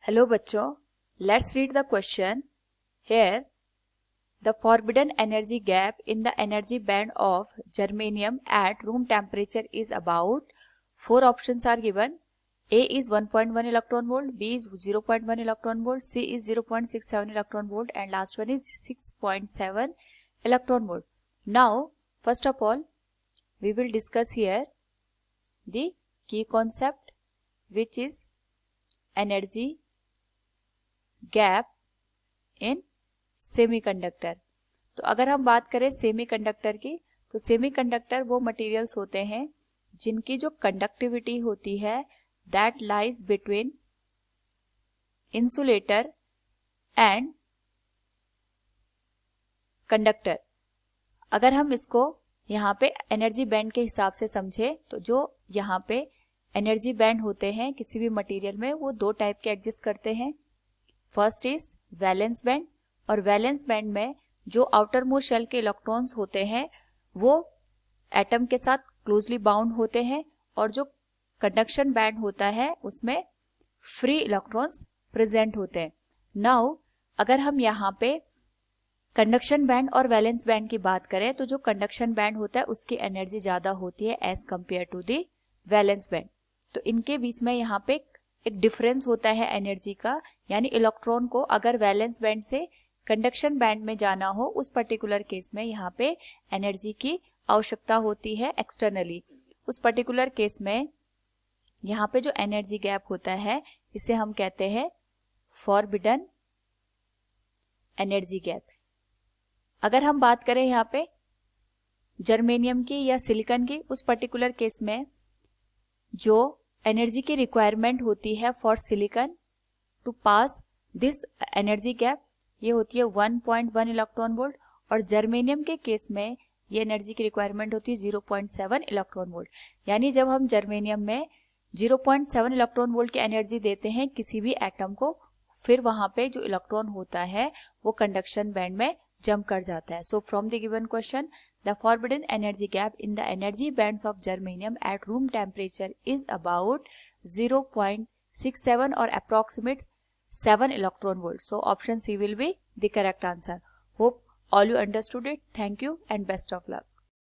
Hello बच्चों, let's read the question here. The forbidden energy gap in the energy band of germanium at room temperature is about. Four options are given. A is 1.1 electron volt, B is 0.1 electron volt, C is 0.67 electron volt, and last one is 6.7 electron volt. Now, first of all, we will discuss here the key concept, which is energy gap in semiconductor. तो अगर हम बात करें semiconductor की, तो semiconductor वो materials होते हैं जिनकी जो कंडक्टिविटी होती है that lies between insulator and conductor. अगर हम इसको यहाँ पे एनर्जी बैंड के हिसाब से समझे तो जो यहाँ पे एनर्जी बैंड होते हैं किसी भी मटेरियल में वो दो टाइप के एग्जिस्ट करते हैं. फर्स्ट इज वैलेंस बैंड, और वैलेंस बैंड में जो आउटर मोस्ट शेल के इलेक्ट्रॉन्स होते हैं वो एटम के साथ क्लोजली बाउंड होते हैं, और जो कंडक्शन बैंड होता है उसमें फ्री इलेक्ट्रॉन्स प्रेजेंट होते हैं. नाउ अगर हम यहाँ पे कंडक्शन बैंड और वैलेंस बैंड की बात करें तो जो कंडक्शन बैंड होता है उसकी एनर्जी ज्यादा होती है as compare to the valence band. तो इनके बीच में यहाँ पे एक डिफरेंस होता है एनर्जी का, यानी इलेक्ट्रॉन को अगर वैलेंस बैंड से कंडक्शन बैंड में जाना हो उस पर्टिकुलर केस में यहाँ पे एनर्जी की आवश्यकता होती है एक्सटर्नली. उस पर्टिकुलर केस में यहाँ पे जो एनर्जी गैप होता है इसे हम कहते हैं फॉरबिडन एनर्जी गैप. अगर हम बात करें यहाँ पे जर्मेनियम की या सिलिकॉन की, उस पर्टिकुलर केस में जो एनर्जी की रिक्वायरमेंट होती है for silicon to pass this energy gap ये होती है 1.1 इलेक्ट्रॉन वोल्ट, और जर्मेनियम के केस में ये एनर्जी की रिक्वायरमेंट होती है 0.7 इलेक्ट्रॉन वोल्ट. यानी जब हम जर्मेनियम में 0.7 इलेक्ट्रॉन वोल्ट की एनर्जी देते हैं किसी भी एटम को, फिर वहां पे जो इलेक्ट्रॉन होता है वो कंडक्शन बैंड में जंप कर जाता है. So from the given question, the forbidden energy gap in the energy bands of germanium at room temperature is about 0.67 or approximates 7 electron volt. So option C will be the correct answer. Hope all you understood it. Thank you and best of luck.